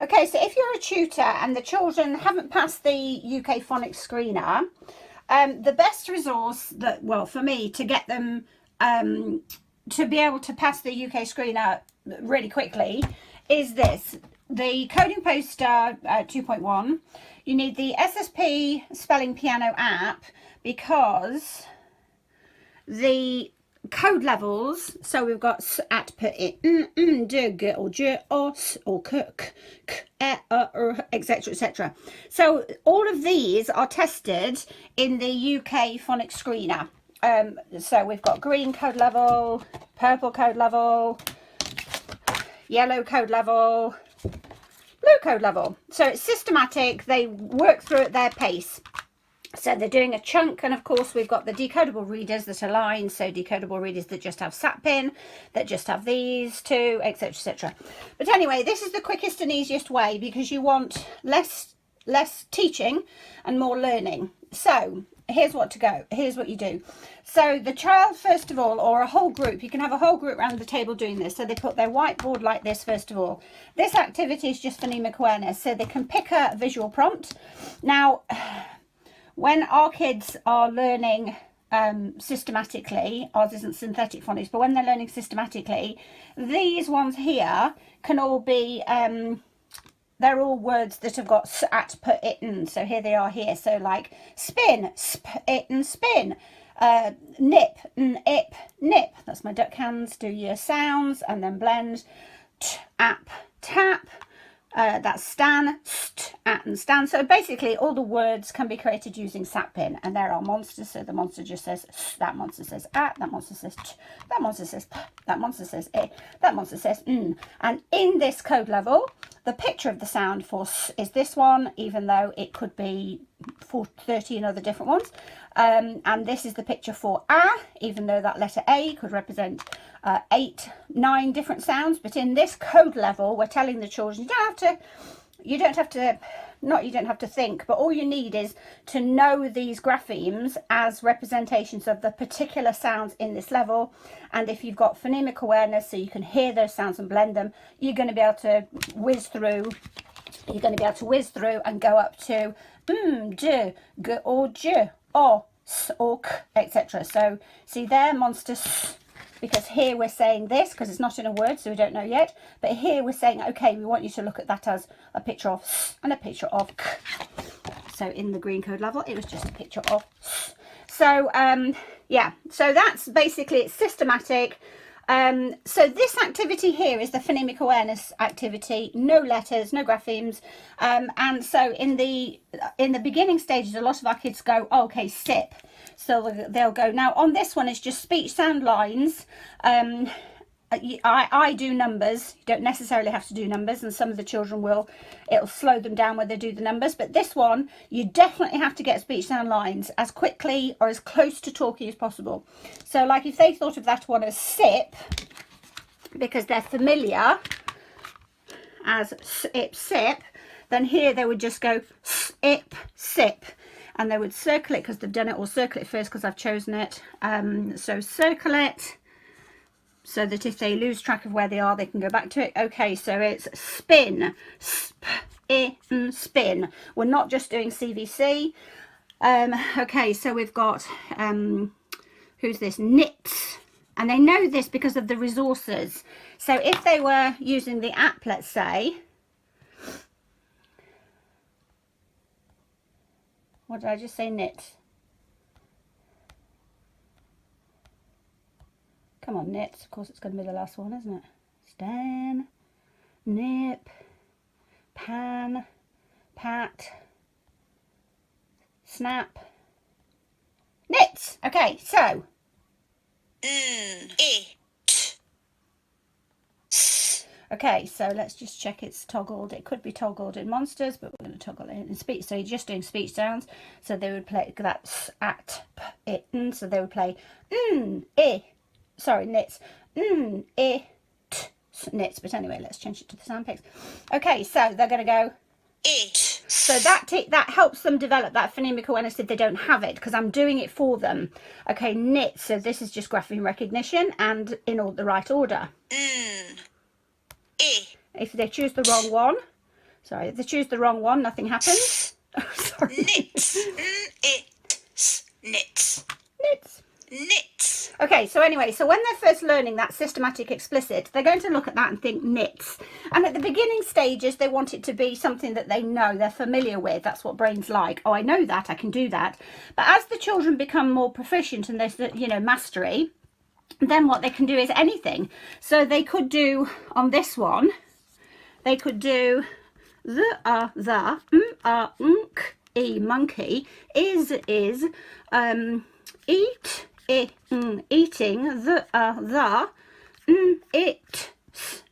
Okay, so if you're a tutor and the children haven't passed the UK Phonics Screener, the best resource that, well, for me, to get them to be able to pass the UK Screener really quickly is this. The Coding Poster 2.1. You need the SSP Spelling Piano app because the code levels, so we've got s, at, put, it, d, g, or j, or s, or k, etc, etc. So all of these are tested in the UK Phonics Screener. So we've got green code level, purple code level, yellow code level, blue code level. So it's systematic. They work through at their pace. So they're doing a chunk, and of course we've got the decodable readers that are lined, so decodable readers that just have sat pin, that just have these two, etc, etc. But anyway, this is the quickest and easiest way because you want less teaching and more learning. So here's what you do. So the child, first of all, or a whole group, you can have a whole group around the table doing this. So they put their whiteboard like this. First of all, this activity is just phonemic awareness, so they can pick a visual prompt. Now, when our kids are learning systematically, ours isn't synthetic phonics, but when they're learning systematically, these ones here can all be, they're all words that have got s, at, put, it, in. So here they are here. So like spin, sp, it, and spin. Nip, n, ip, nip. That's my duck hands. Do your sounds and then blend. T, ap, tap. That's stan, st, at, and stan. So basically all the words can be created using sat pin, and there are monsters. So the monster just says st, that monster says at, that monster says t, that monster says p, that monster says I, that monster says n. And in this code level, the picture of the sound for s is this one, even though it could be for 13 other different ones. And this is the picture for a, even though that letter A could represent 8, 9 different sounds. But in this code level, we're telling the children you don't have to think, but all you need is to know these graphemes as representations of the particular sounds in this level. And if you've got phonemic awareness, so you can hear those sounds and blend them, you're going to be able to whiz through. You're going to be able to whiz through and go up to j, g, or j, or s, or k, etc. So see there, monster s, because here we're saying this because it's not in a word, so we don't know yet. But here we're saying, okay, we want you to look at that as a picture of s and a picture of k. So in the green code level, it was just a picture of s. So yeah, so that's basically, it's systematic. So this activity here is the phonemic awareness activity, no letters, no graphemes. And so in the beginning stages, a lot of our kids go, oh, okay, sip. So they'll go, now on this one, it's just speech sound lines. I do numbers. You don't necessarily have to do numbers, and some of the children it'll slow them down when they do the numbers. But this one, you definitely have to get speech sound lines as quickly or as close to talking as possible. So like if they thought of that one as sip, because they're familiar as sip, sip, then here they would just go sip, sip. And they would circle it because they've done it, or circle it first because I've chosen it. So circle it, so that if they lose track of where they are, they can go back to it. Okay, so it's spin, sp, in, spin. We're not just doing CVC. Okay, so we've got, who's this? Knits. And they know this because of the resources. So if they were using the app, let's say, what did I just say? Knit. Come on, knits. Of course, it's going to be the last one, isn't it? Stan, nip, pan, pat, snap, knits. Okay, so. Okay, so let's just check it's toggled. It could be toggled in monsters, but we're going to toggle it in speech. So you're just doing speech sounds. So they would play that at, p, it, n. So they would play sorry, knits, t, knits. But anyway, let's change it to the sound pics. Okay, so they're going to go it. So that helps them develop that phonemic awareness if they don't have it, because I'm doing it for them. Okay, knit. So this is just grapheme recognition and in all the right order. If they choose the wrong one, Sorry, if they choose the wrong one, nothing happens. Oh, sorry. Knits. Knits. Knits. Knits. Okay, so anyway, so when they're first learning that systematic explicit, they're going to look at that and think knits. And at the beginning stages, they want it to be something that they know, they're familiar with. That's what brains like. Oh, I know that, I can do that. But as the children become more proficient and there's, you know, mastery, then what they can do is anything. So they could do, on this one, they could do the, e, monkey, is, eat, eating, the, it,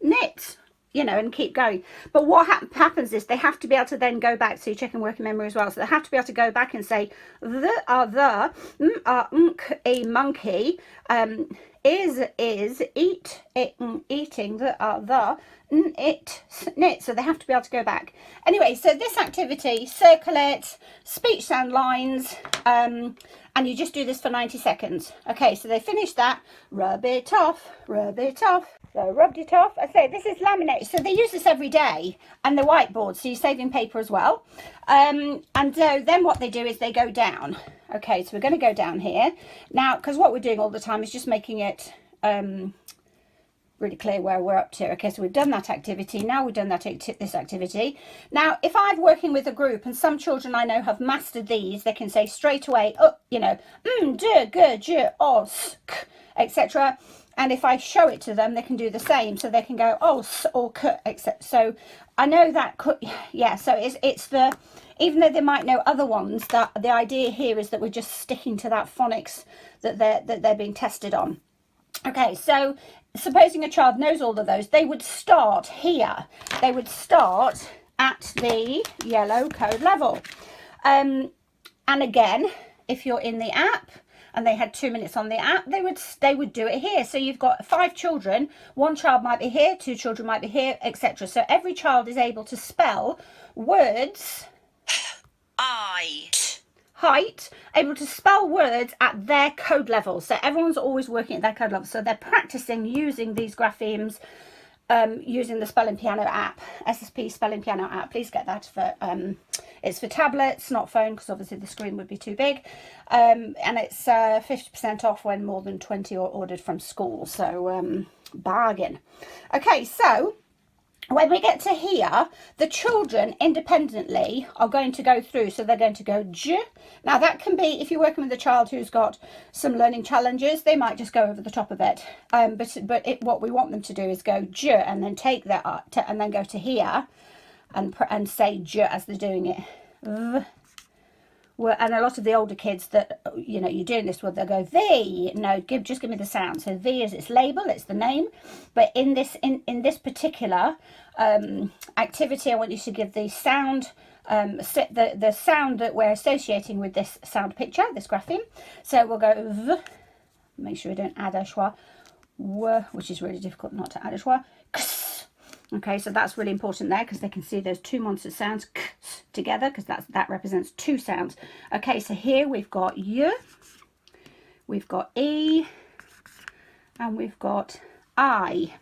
knits, you know, and keep going. But what happens is they have to be able to then go back, so you're checking working memory as well, so they have to be able to go back and say the, a monkey, is, eat, eating, the, it, knit. So they have to be able to go back. Anyway, so this activity, circle it, speech sound lines, and you just do this for 90 seconds. Okay, so they finish that, rub it off, rub it off. So rubbed it off. I say this is laminated, so they use this every day, and the whiteboard, so you're saving paper as well. And then what they do is they go down. Okay, so we're going to go down here now, because what we're doing all the time is just making it really clear where we're up to. Okay, so we've done that activity. Now we've done this activity. Now, if I'm working with a group, and some children I know have mastered these, they can say straight away, oh, you know, de, ge, je, os, k, etc. And if I show it to them, they can do the same. So they can go os or k, etc. So I know that could, yeah. So it's the, even though they might know other ones, that the idea here is that we're just sticking to that phonics that they're being tested on. Okay, so supposing a child knows all of those, they would start here. They would start at the yellow code level. And again, if you're in the app and they had 2 minutes on the app, they would do it here. So you've got 5 children, 1 child might be here, 2 children might be here, etc. So every child is able to spell words, height, able to spell words at their code level. So everyone's always working at their code level. So they're practicing using these graphemes, using the Spelling Piano app, SSP Spelling Piano app. Please get that for, it's for tablets, not phone, because obviously the screen would be too big. And it's 50% off when more than 20 are ordered from school. So bargain. Okay, so when we get to here, the children independently are going to go through. So they're going to go j. Now that can be, if you're working with a child who's got some learning challenges, they might just go over the top of it. But what we want them to do is go j and then take that and then go to here and say j as they're doing it. And a lot of the older kids that, you know, you're doing this with, they'll go V. No, just give me the sound. So V is its label, it's the name. But in this particular activity, I want you to give the sound, the sound that we're associating with this sound picture, this grapheme. So we'll go V. Make sure we don't add a schwa, w, which is really difficult not to add a schwa. Okay, so that's really important there because they can see those 2 monster sounds together, because that represents 2 sounds. Okay, so here we've got Y, we've got E, and we've got I.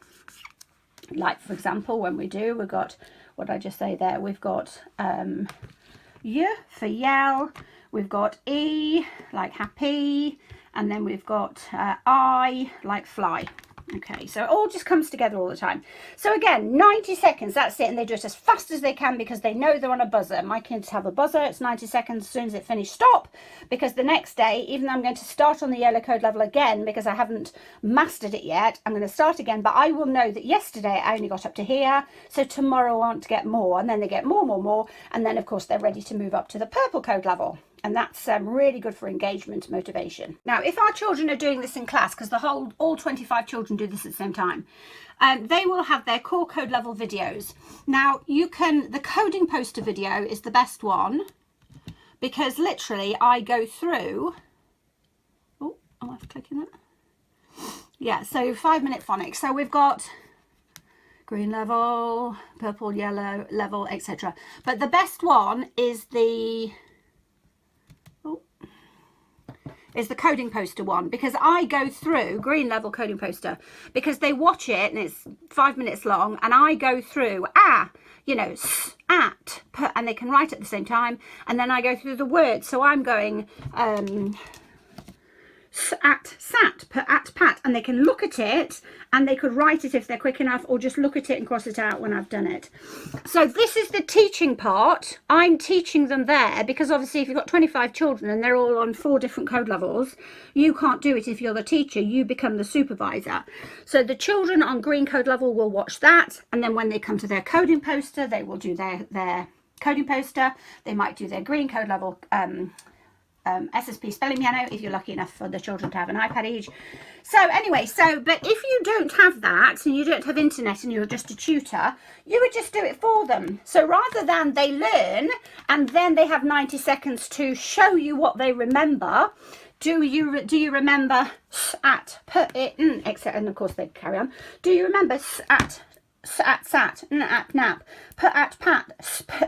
Like, for example, when we've got, what did I just say there? We've got Y for yell, we've got E, like happy, and then we've got I, like fly. Okay, so it all just comes together all the time. So again, 90 seconds, that's it. And they do it as fast as they can because they know they're on a buzzer. My kids have a buzzer. It's 90 seconds. As soon as it finished, stop. Because the next day, even though I'm going to start on the yellow code level again because I haven't mastered it yet, I'm going to start again. But I will know that yesterday I only got up to here. So tomorrow I want to get more. And then they get more. And then, of course, they're ready to move up to the purple code level. And that's really good for engagement, motivation. Now, if our children are doing this in class, because all 25 children do this at the same time, they will have their core code level videos. Now, the coding poster video is the best one, because literally I go through, oh, am I clicking that? Yeah, so 5-minute phonics. So we've got green level, purple, yellow level, etc. But the best one is is the coding poster one, because I go through green level coding poster, because they watch it and it's 5 minutes long, and I go through you know, at, and they can write at the same time, and then I go through the words. So I'm going at, sat, at, pat, and they can look at it and they could write it if they're quick enough, or just look at it and cross it out when I've done it. So this is the teaching part. I'm teaching them there, because obviously if you've got 25 children and they're all on 4 different code levels, you can't do it if you're the teacher. You become the supervisor. So the children on green code level will watch that, and then when they come to their coding poster, they will do their coding poster. They might do their green code level SSP spelling piano, if you're lucky enough for the children to have an iPad each. So anyway, but if you don't have that and you don't have internet and you're just a tutor, you would just do it for them. So rather than they learn and then they have 90 seconds to show you what they remember, do you remember at, put it, etc. And of course they carry on. Do you remember at, sat, at, nap, put at, pat,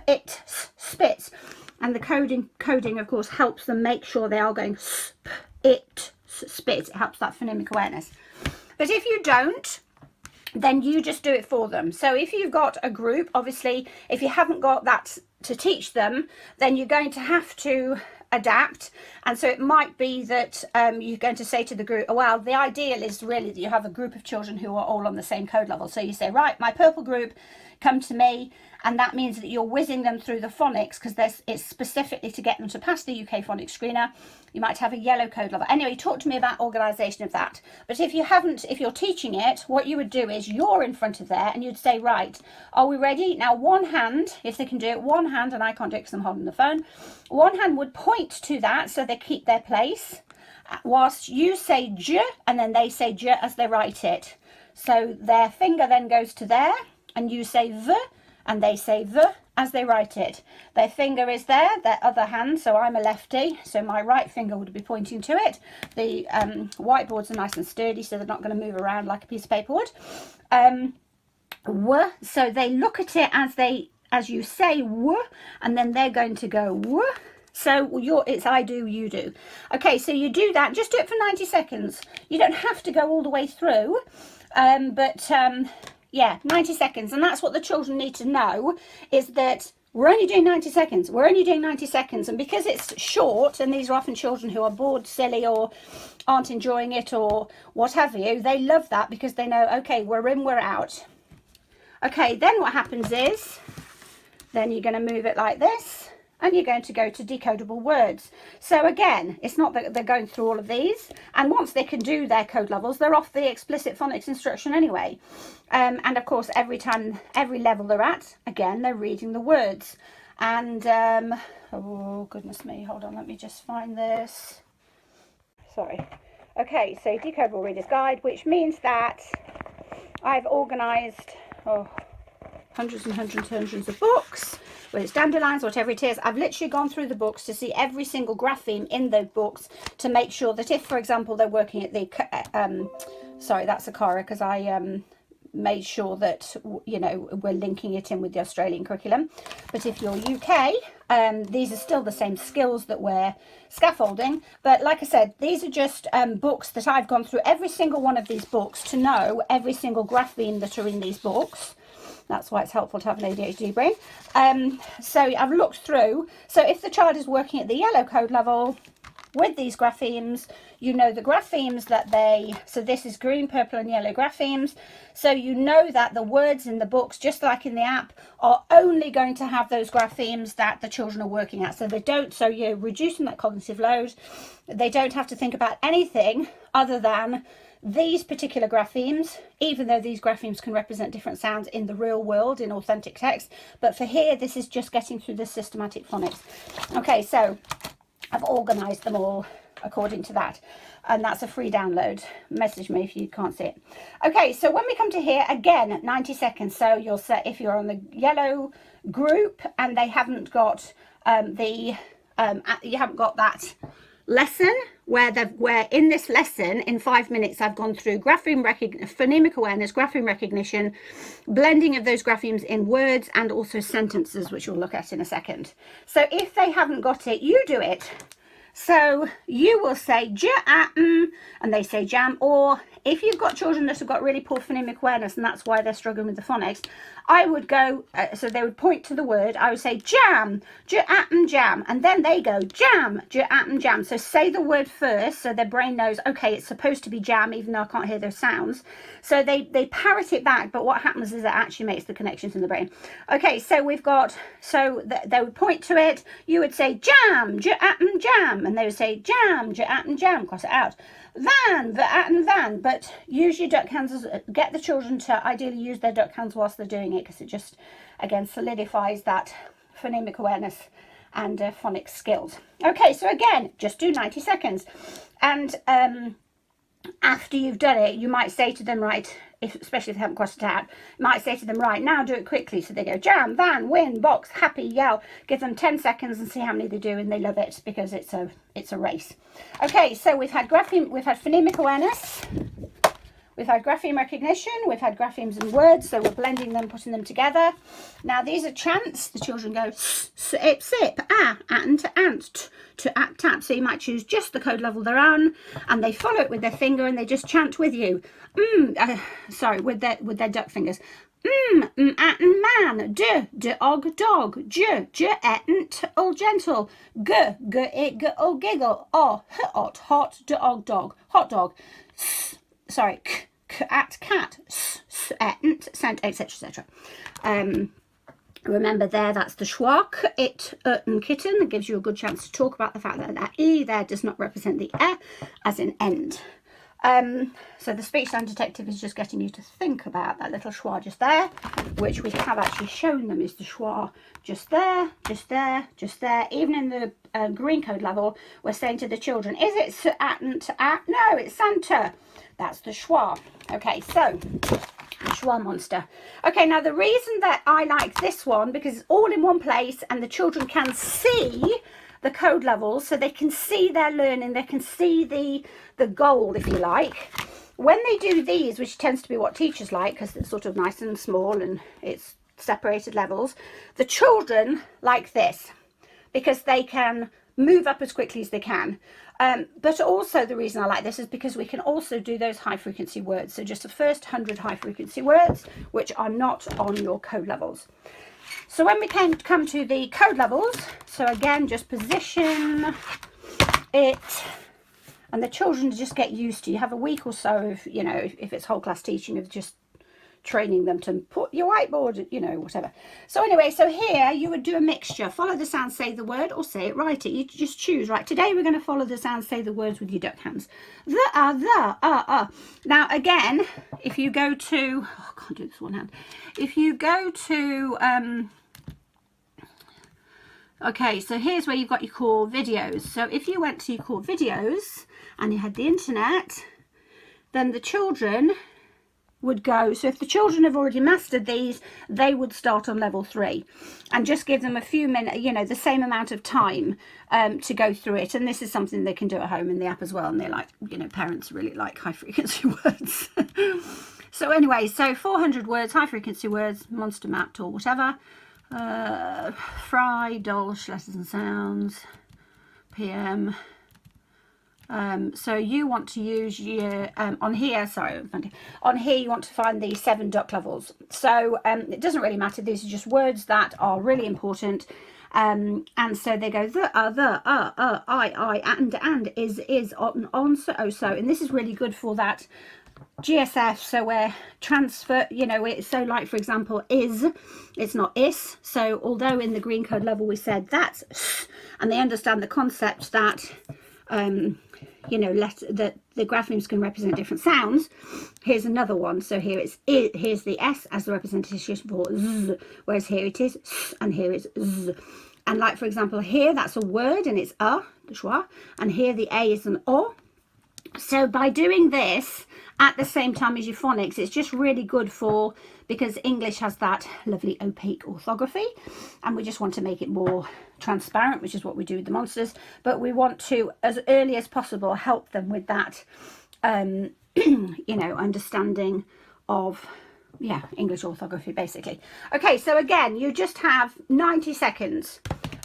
it, spit. And the coding, of course, helps them make sure they are going it, spit. It helps that phonemic awareness. But if you don't, then you just do it for them. So if you've got a group, obviously, if you haven't got that to teach them, then you're going to have to adapt. And so it might be that you're going to say to the group, well, the ideal is really that you have a group of children who are all on the same code level. So you say, right, my purple group, come to me, and that means that you're whizzing them through the phonics, because it's specifically to get them to pass the UK Phonics Screener. You might have a yellow code level. Anyway, talk to me about organisation of that. But if you're teaching it, what you would do is you're in front of there and you'd say, right, are we ready? Now one hand, if they can do it, one hand, and I can't do it because I'm holding the phone, one hand would point to that so they keep their place, whilst you say J and then they say J as they write it. So their finger then goes to there, and you say V, and they say V as they write it. Their finger is there, their other hand, so I'm a lefty, so my right finger would be pointing to it. The whiteboards are nice and sturdy, so they're not going to move around like a piece of paper would. W, so they look at it as you say W, and then they're going to go W. So it's I do, you do. Okay, so you do that, just do it for 90 seconds. You don't have to go all the way through, yeah, 90 seconds. And that's what the children need to know, is that we're only doing 90 seconds. We're only doing 90 seconds. And because it's short, and these are often children who are bored, silly, or aren't enjoying it, or what have you, they love that because they know, okay, we're in, we're out. Okay, then what happens is, then you're going to move it like this, and you're going to go to decodable words. So again, it's not that they're going through all of these, and once they can do their code levels, they're off the explicit phonics instruction anyway. And of course, every level they're at, again, they're reading the words. And oh goodness me, hold on, let me just find this. Sorry. Okay, so decodable reader's guide, which means that I've organised hundreds and hundreds and hundreds of books, whether it's dandelions, whatever it is. I've literally gone through the books to see every single grapheme in those books, to make sure that if, for example, they're working at the sorry, that's a Cara, because I made sure that, you know, we're linking it in with the Australian curriculum. But if you're UK, these are still the same skills that we're scaffolding. But like I said, these are just books that I've gone through every single one of these books to know every single grapheme that are in these books. That's why it's helpful to have an ADHD brain. So I've looked through. So if the child is working at the yellow code level with these graphemes, you know the graphemes that so this is green, purple and yellow graphemes. So you know that the words in the books, just like in the app, are only going to have those graphemes that the children are working at. So you're reducing that cognitive load. They don't have to think about anything other than these particular graphemes, even though these graphemes can represent different sounds in the real world, in authentic text. But for here, this is just getting through the systematic phonics. Okay, so I've organised them all according to that. And that's a free download. Message me if you can't see it. Okay, so when we come to here, again, 90 seconds. So you'll set, if you're on the yellow group and they haven't got you haven't got that lesson where in this lesson in 5 minutes I've gone through phonemic awareness, grapheme recognition, blending of those graphemes in words, and also sentences, which we'll look at in a second. So if they haven't got it, you do it. So you will say jam, and they say jam. Or if you've got children that have got really poor phonemic awareness, and that's why they're struggling with the phonics, I would go, so they would point to the word, I would say jam, jam, and then they go jam, jam. So say the word first, so their brain knows, okay, it's supposed to be jam, even though I can't hear those sounds. So they parrot it back, but what happens is it actually makes the connections in the brain. Okay, so we've got, so they would point to it, you would say jam, jam, and they would say jam, jam, cross it out. Van, but use your duck hands, get the children to ideally use their duck hands whilst they're doing it, because it just, again, solidifies that phonemic awareness and phonics skills. Okay, so again, just do 90 seconds. And after you've done it, you might say to them, right, especially if they haven't crossed it out, you might say to them, right, now do it quickly. So they go jam, van, win, box, happy, yell. Give them 10 seconds and see how many they do, and they love it because it's a race. Okay, so we've had grapheme, we've had phonemic awareness, we've had grapheme recognition, we've had graphemes and words, so we're blending them, putting them together. Now these are chants. The children go sip, sip, and, to at, tap. So you might choose just the code level they're on, and they follow it with their finger, and they just chant with you. With their duck fingers. At, man, og, dog, et, all gentle, it, all giggle, hot, og, dog, hot dog, at, cat, et, scent, etc. Remember there, that's the schwa, it, and kitten. That gives you a good chance to talk about the fact that that e there does not represent the as in end. So the speech sound detective is just getting you to think about that little schwa just there, which we have actually shown them is the schwa just there. Even in the green code level, we're saying to the children, is it at? No, it's Santa. That's the schwa. Okay, so the schwa monster. Okay, now the reason that I like this one, because it's all in one place and the children can see the code levels, so they can see their learning, they can see the goal, if you like. When they do these, which tends to be what teachers like, because it's sort of nice and small and it's separated levels, the children like this because they can move up as quickly as they can. But also the reason I like this is because we can also do those high frequency words. So just the first 100 high frequency words, which are not on your code levels. So when we come to the code levels, so again, just position it, and the children just get used to. You have a week or so of, you know, if it's whole class teaching, of just training them to put your whiteboard, you know, whatever. So anyway, so here you would do a mixture. Follow the sound, say the word, or say it, write it. You just choose, right? Today we're going to follow the sound, say the words with your duck hands. Now again, if you go to, oh, I can't do this one hand. If you go to, okay, so here's where you've got your core videos. So if you went to your core videos and you had the internet, then the children would go, so if the children have already mastered these, they would start on level 3 and just give them a few minutes, you know, the same amount of time to go through it. And this is something they can do at home in the app as well, and they like, you know, parents really like high frequency words. So anyway, so 400 words, high frequency words, monster mapped or whatever, fry, dolch, letters and sounds, PM. So you want to use your on here you want to find the 7 duck levels. So it doesn't really matter, these are just words that are really important, and so they go the I and is on so, and this is really good for that GSF, so where transfer, you know, it's so like, for example, is, it's not is. So although in the green code level we said that's, and they understand the concept that you know, that the graphemes can represent different sounds. Here's another one. So here here's the S as the representation for Z, whereas here it is S, and here is Z. And like, for example, here that's a word and it's the schwa, and here the A is an O. So by doing this at the same time as your phonics, it's just really good for, because English has that lovely opaque orthography, and we just want to make it more transparent, which is what we do with the monsters, but we want to, as early as possible, help them with that you know, understanding of, yeah, English orthography basically. Okay, so again, you just have 90 seconds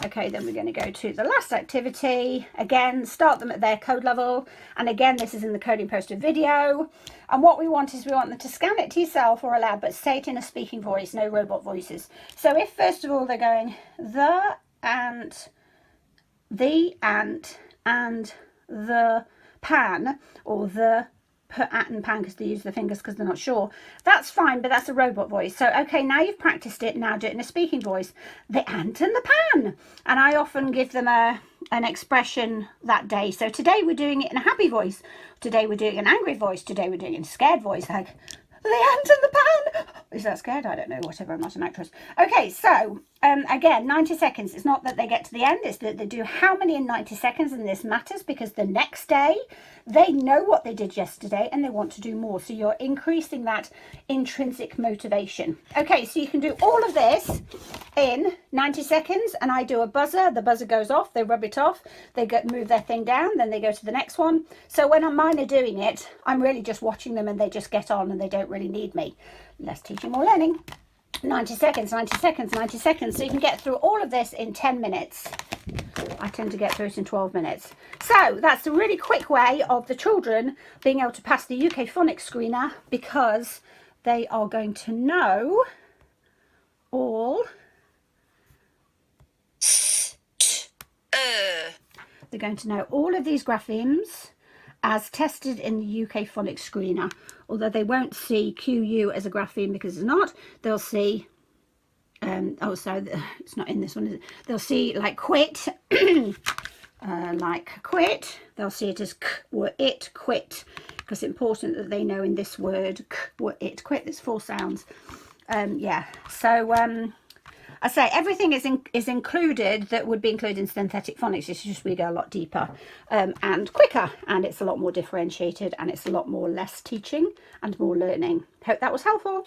Okay, then we're going to go to the last activity. Again, start them at their code level. And again, this is in the coding poster video. And what we want is we want them to scan it to yourself or aloud, but say it in a speaking voice, no robot voices. So if first of all they're going the ant, and the pan, or the ant and pan, because they use their fingers because they're not sure, that's fine, but that's a robot voice. So okay, now you've practiced it, now do it in a speaking voice. The ant and the pan. And I often give them an expression that day. So today we're doing it in a happy voice, today we're doing an angry voice, today we're doing it in a scared voice, like the ant and the pan. Is that scared? I don't know, whatever, I'm not an actress. Okay, so again, 90 seconds. It's not that they get to the end, it's that they do how many in 90 seconds, and this matters because the next day they know what they did yesterday and they want to do more. So you're increasing that intrinsic motivation. Okay, so you can do all of this in 90 seconds, and I do a buzzer. The buzzer goes off, they rub it off, they move their thing down, then they go to the next one. So when mine are doing it, I'm really just watching them and they just get on and they don't really need me. Less teaching, more learning. 90 seconds, 90 seconds, 90 seconds. So you can get through all of this in 10 minutes. I tend to get through it in 12 minutes. So that's a really quick way of the children being able to pass the UK Phonics Screener, because they are going to know all. They're going to know all of these graphemes as tested in the UK Phonics Screener, although they won't see QU as a grapheme because it's not. They'll see, oh, so it's not in this one, is it? They'll see like quit, like quit. They'll see it as k, were it, quit, because it's important that they know in this word, k, were it, quit. There's 4 sounds. Yeah, so I say everything is included that would be included in synthetic phonics. It's just we go a lot deeper and quicker, and it's a lot more differentiated, and it's a lot more less teaching and more learning. Hope that was helpful.